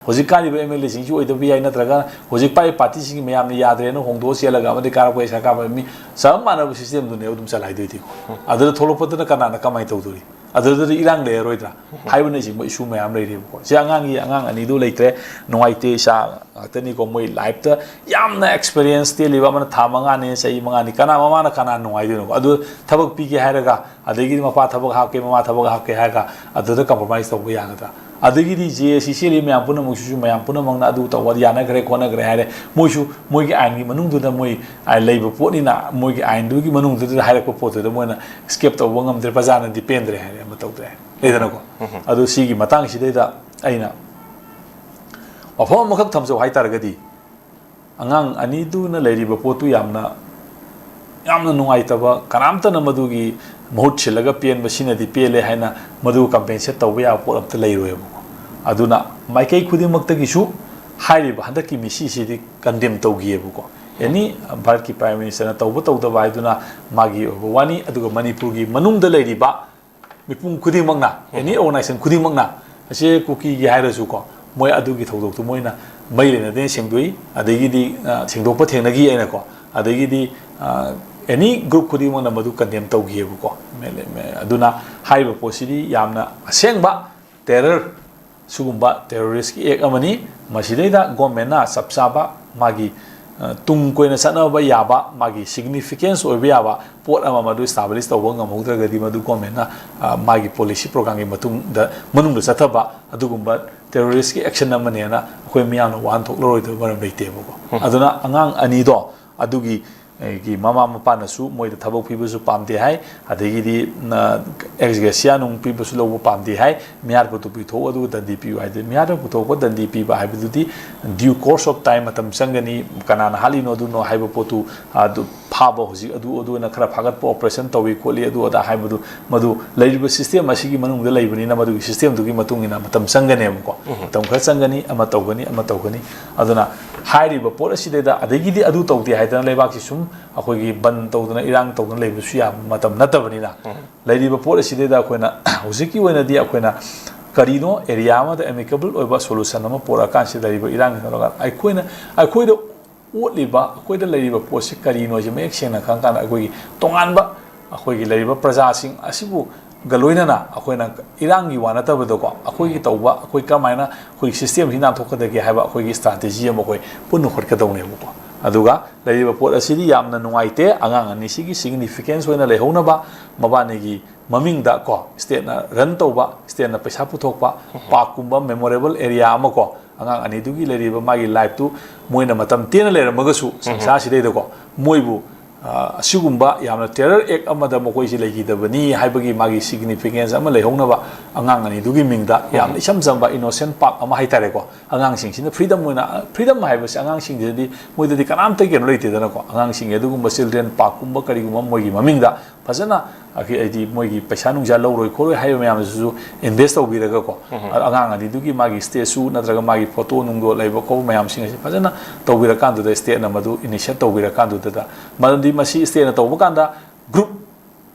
Hojik kali be MLA sing chu oidabi ai natraga hojik pai party sing me amni yadre no hongdo chelaga amade kar ko esa ka mi sam manab system du ne udum chalai doi ti adar tholopatna kana na kamai tawduri adar irang le roidra haibne si mo issue me am re ko si angang ani du leitre noite sa tani ko moi life ta yamna experience te liba man thamanga ne sei manga ni kana mama na kana noi du ko adu thabak pi ge hairaga adegi mapa thabak ha ke mama thabak ha ke haga adu compromise to ya ga adagidi je sisili me ampuna musu me ampuna mangna adu to wadi yana gre kona gre hare moisu moigi ain manung du da moi ai leiba poni na moigi ain du gi manung du da hare ko poto da moina skip to wangam der pazana dependre hare ma tawtre edana ko adu sigi matang si da aina ofo makak thamso hai targadi angang ani du na leiriba potu yamna nungai taba kanamta na madugi mohut chilaga pen basina di pele haina madu compensate tawbe ya pot amta leiroi bu aduna maikai khudimakt gi su hairi ba handa ki misi si di condemn tawgi bu ko yani bharat ki prime minister na tawba tawda ba iduna magi wani aduga manipur gi manung da leiri ba mipung khudimak na yani organization khudimak na ase kuki gi haira su ko moi adugi thawdok tu moina mai le na de sengdoi adegi di sengdok pa thengna gi aina ko adegi di any group kudi mo na madu condemn tawgi bu ko aduna haiba posidi yamna asengba terror sugumba terrorist ki ek amani masidaida government na sabsaba magi tung koina sana ba yaba magi significance oiba yaba pot ama madu establish tawba ngamudra gadi madu government na magi policy program gi matung da manung da sathaba adugumba terrorist ki action amane na khoi miyang wan thok loroi do maram leite bu ko aduna angang ani do adugi ki mama mapa na su moi da thabok pibu su pamde hai adegi di exgesia nung pibu su lobo pamde hai miar ko to pi tho adu dandi pi hai de miar ko to ko dandi pi ba hai bu di due course of time matam sangani kana na hali no du no hai bu potu adu phaba hoji adu na khara phagat po operation tawi ko li adu ada hai bu madu leiba system asigi manung da leibani na madu system du gi matung ina matam sangane ko matam khar sangani ama tawgani aduna hairi ba por aside da adegi di adu tawti hai dan leibak si sum akhoi ban tawduna irang tawduna leibu su ya matam natabani na leiba por aside da akhoi hojiki oina di akhoi na karino area ma da amicable oiba solution ama pora kan si leiba irang na akhoi da utliba akhoi da leiba posi karino je mek sena kan kan akhoi tongan ba akhoi leiba praja sing asibu galoina na akhoi na irangi wana tabado ko akhoi gi tawba akhoi kamaina akhoi system hina thokada ge haiba akhoi gi strategy ama akhoi punu khorka dawne bu ko aduga leiba pot asidi yamna nungaite angang ani sigi significance oina lehona ba mabane gi maming da ko state na run tawba state na paisa puthokpa pakumba memorable area ama ko angang ani dugi leiba magi life tu moina matam tena lera magasu sangsa sidai da ko moibu asugumba yamna terror act amada mokoi si legi da bani haibagi magi significance ama lehona ba angang ani dugi mingda yamna isam jamba innocent park ama haitare ko angang sing sin freedom moina freedom haiba angang sing di moida di kanam ta ken leite da ko angang sing edugumba children park kumba kari gumba moigi mamingda fazana aki adi moigi paisa nungja loroi khoroi haiba mayam su invest obiraga ko angang ani dugi magi statue natraga magi photo nungdo leiba ko mayam sing fazana tobira kandu da state na madu initiate tobira kandu da madandi masi state na tawba kanda group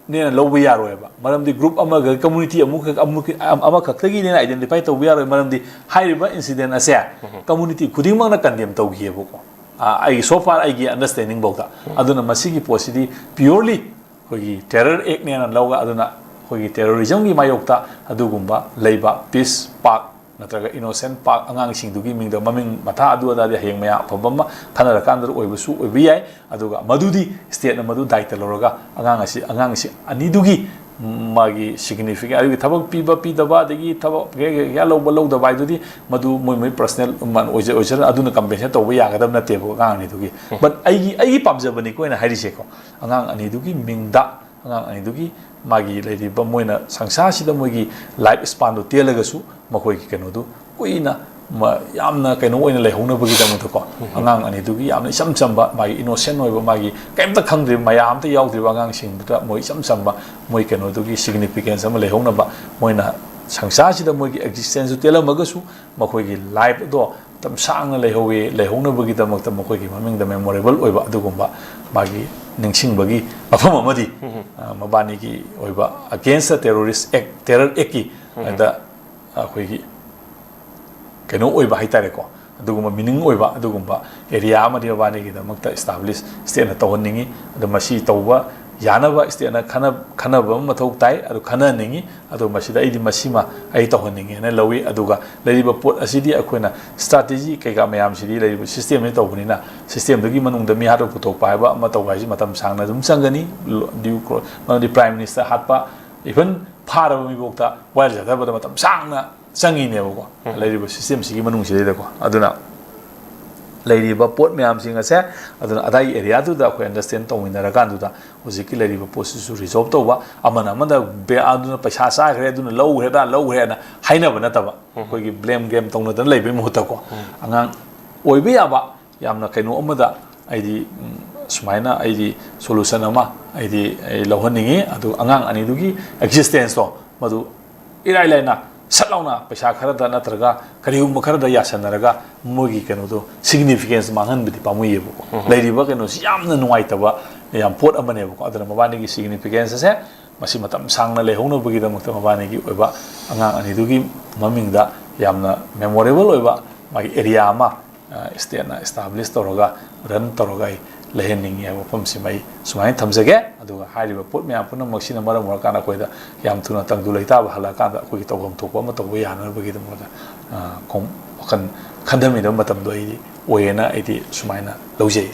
ne lobu yaro ba maramdi group amaga community ama kaktagi ne identify tawba yaro maramdi haiba incident asya community khudimang na condemn tawgi ko ai so far ai gi understanding bauta aduna masigi posidi purely hogi terror act ne na lawga aduna hogi terrorism gi mayokta adugumba leiba peace park natraga innocent park angang sing dugi mingda maming matha adu ada de heng maya phobam thanara kandar oibusu oibi yai aduga madudi state na madu daita loroga angang si ani dugi magi significant ari thabak piba pidaba degi thabak ya lo da bai dudi madu moi personal man ojer aduna compensation to ya gadam na te bo angang ni dugi but ai pamjabani ko na hairi se ko angang ani dugi mingda angang ani dugi magi lady ba moina sangsa sida moigi life span do telagasu makoi ki keno du kuina ma yamna keno oina lehona bagi da muto ko angang ani dugi yamna isam chamba magi innocent oiba magi kaimta khangdri mayam ta yaudri angang sing da moi isam chamba moi keno dugi significance ama lehona ba moina sangsa sida moigi existence telamagasu makoi ki life do tam sang lehona bagi da makta makoi ki maming da memorable oiba adugumba magi ningsing bagi afam amadi mabani ki oiba against the terrorist act terror act ki da akhoi ki ꯀꯩꯅꯣ ꯑꯣꯏꯕ ꯍꯥꯏꯇꯥꯔꯦꯀꯣ ꯑꯗꯨꯒꯨꯝꯕ ꯃꯤꯅꯤꯡ ꯑꯣꯏꯕ ꯑꯗꯨꯒꯨꯝꯕ area ꯑꯃꯗꯤ ꯃꯕꯥꯅꯤꯒꯤꯗꯃꯛꯇ establish ꯁ꯭ꯇꯦꯠꯅ ꯇꯧꯍꯟꯅꯤꯡꯉꯤ ꯑꯗꯣ ꯃꯁꯤ ꯇꯧꯕ ꯌꯥꯅꯕ ꯁ꯭ꯇꯦꯠꯅ ꯈꯟꯅꯕ ꯑꯃ ꯃꯊꯧ ꯇꯥꯏ ꯑꯗꯨ ꯈꯟꯅꯍꯟꯅꯤꯡꯉꯤ ꯑꯗꯣ ꯃꯁꯤꯗ ꯑꯩꯗꯤ ꯃꯁꯤꯃ ꯑꯩ ꯇꯧꯍꯟꯅꯤꯡꯉꯦꯅ ꯂꯧꯏ ꯑꯗꯨꯒ ꯂꯩꯔꯤꯕ ꯄꯣꯠ ꯑꯁꯤꯗꯤ ꯑꯩꯈꯣꯏꯅ ꯁ꯭ꯇ꯭ꯔꯥꯇꯦꯖꯤ ꯀꯩꯀꯥ ꯃꯌꯥꯝꯁꯤꯗꯤ ꯂꯩꯔꯤꯕ ꯁꯤꯁꯇꯦꯝꯁꯤ ꯇꯧꯕꯅꯤꯅ ꯁꯤꯁꯇꯦꯝꯗꯨꯒꯤ ꯃꯅꯨꯡꯗ ꯃꯤ ꯍꯥꯠꯄ ꯄꯨꯊꯣꯛꯄ ꯍꯥꯏꯕ ꯑꯃ ꯇꯧꯕ ꯍꯥꯏꯁꯤ ꯃꯇꯝ ꯁꯥꯡꯅ ꯑꯗꯨꯝ ꯆꯪꯒꯅꯤ ꯃꯔꯝꯗꯤ ꯄ꯭ꯔꯥꯏꯝ ꯃꯤꯅꯤꯁꯇꯔ ꯍꯥꯠꯄ ꯏꯚꯟ ꯐꯥꯔꯕ ꯃꯤꯐꯥꯎꯇ ꯋꯥꯏꯜ ꯆꯠꯊꯕꯗ ꯃꯇꯝ ꯁꯥꯡꯅ ꯆꯪꯉꯤꯅꯦꯕꯀꯣ ꯂꯩꯔꯤꯕ ꯁꯤꯁꯇꯦꯝꯁꯤꯒꯤ ꯃꯅꯨꯡꯁꯤꯗꯩꯗꯀꯣ ꯑꯗꯨꯅ ꯂꯩꯔꯤꯕ ꯄꯣꯠ ꯃꯌꯥꯝꯁꯤꯡ ꯑꯁꯦ ꯑꯗꯨꯅ ꯑꯗꯥꯏꯒꯤ ꯑꯦꯔꯤꯌꯥꯗꯨꯗ ꯑꯩꯈꯣꯏ ꯑꯟꯗꯔꯁꯇꯦꯟ ꯇꯧꯃꯤꯟꯅꯔꯀꯥꯟꯗꯨꯗ ꯍꯧꯖꯤꯛꯀꯤ ꯂꯩꯔꯤꯕ ꯄꯣꯠꯁꯤꯁꯨ ꯔꯤꯖꯣꯜꯕ ꯇꯧꯕ ꯑꯃꯅ ꯑꯗꯨꯅ ꯄꯩꯁꯥ ꯆꯥꯈ꯭ꯔꯦ ꯑꯗꯨꯅ ꯂꯧꯈ꯭ꯔꯦꯅ ꯍꯥꯏꯅꯕ ꯅꯠꯇꯕ ꯑꯩꯈꯣꯏꯒꯤ ꯕ꯭ꯂꯦꯝ ꯒꯦꯝ ꯇꯧꯅꯗꯅ ꯂꯩꯕꯒꯤ ꯃꯍꯨꯠꯇꯀꯣ ꯑꯉꯥꯡ ꯑꯣꯏꯕ ꯌꯥꯕ ꯌꯥꯝꯅ ꯀꯩꯅꯣ ꯑꯃꯗ ꯑꯩꯗꯤ ꯁꯨꯃꯥꯏꯅ ꯑꯩꯗꯤ ꯁꯣꯂꯨꯁꯟ ꯑꯃ ꯑꯩꯗꯤ ꯂꯧꯍꯟꯅꯤꯡꯉꯤ ꯑꯗꯨ ꯑꯉꯥꯡ ꯑꯅꯤꯗꯨꯒꯤ ꯑꯦꯛꯖꯤꯁꯇꯦꯟꯁꯇꯣ ꯃꯗꯨ ꯏꯔꯥꯏ ꯂꯥꯏꯅ ꯁꯠ ꯂꯥꯎꯅ ꯄꯩꯁꯥ ꯈꯔꯗ ꯅꯠꯇ꯭ꯔꯒ ꯀꯔꯤꯒꯨꯝꯕ ꯈꯔꯗ ꯌꯥꯁꯟꯅꯔꯒ ꯃꯣꯏꯒꯤ ꯀꯩꯅꯣꯗꯣ ꯁꯤꯒꯅꯤꯐꯤꯀꯦꯟꯁ ꯃꯥꯡꯍꯟꯕꯗꯤ ꯄꯥꯝꯃꯨꯏꯌꯦꯕꯀꯣ ꯂꯩꯔꯤꯕ ꯀꯩꯅꯣꯁꯤ ꯌꯥꯝꯅ ꯅꯨꯡꯉꯥꯏꯇꯕ ꯌꯥꯝ ꯄꯣꯠ ꯑꯃꯅꯦꯕꯀꯣ ꯑꯗꯨꯅ ꯃꯕꯥꯅꯤꯒꯤ ꯁꯤꯒꯅꯤꯐꯤꯀꯦꯟꯁ ꯑꯁꯦ ꯃꯁꯤ ꯃꯇꯝ ꯁꯥꯡꯅ ꯂꯩꯍꯧꯅꯕꯒꯤꯗꯃꯛꯇ ꯃꯕꯥꯅꯤꯒꯤ ꯑꯣꯏꯕ ꯑꯉꯥꯡ ꯑꯅꯤꯗꯨꯒꯤ ꯃꯃꯤꯡꯗ ꯌꯥꯝꯅ ꯃꯦꯃꯣꯔꯦꯕꯜ ꯑꯣꯏꯕ ꯃꯥꯒꯤ ꯑꯦꯔꯤꯌꯥ ꯑꯃ ꯁ꯭ꯇꯦꯠꯅ ꯏꯁꯇꯥꯕ꯭ꯂꯤꯁ ꯇꯧꯔꯒ ꯔꯟ ꯇꯧꯔꯒ ꯑꯩ ꯂꯩꯍꯟꯅꯤꯡꯉꯤ ꯍꯥꯏꯕ ꯋꯥꯐꯝꯁꯤꯃ ꯑꯩ ꯁꯨꯃꯥꯏꯅ ꯊꯝꯖꯒꯦ ꯑꯗꯨꯒ ꯍꯥꯏꯔꯤꯕ ꯄꯣꯠ ꯃꯌꯥꯝ ꯄꯨꯝꯅꯃꯛꯁꯤꯅ ꯃꯔꯝ ꯑꯣꯏꯔꯀꯥꯟꯗ ꯑꯩꯈꯣꯏꯗ ꯌꯥꯝ ꯊꯨꯅ ꯇꯪꯗꯨ ꯂꯩꯇꯥꯕ ꯍꯜꯂꯛꯑꯀꯥꯟꯗ ꯑꯩꯈꯣꯏꯒꯤ ꯇꯧꯐꯝ ꯊꯣꯛꯄ ꯑꯃ ꯇꯧꯕ ꯌꯥꯅꯕꯒꯤꯗꯃꯛꯇ ꯋꯥꯈꯜ ꯈꯟꯊꯃꯤꯟꯅꯕ ꯃꯇꯝꯗꯣ ꯑꯩꯗꯤ ꯑꯣꯏꯌꯦꯅ ꯑꯩꯗꯤ ꯁꯨꯃꯥꯏꯅ ꯂꯧꯖꯩ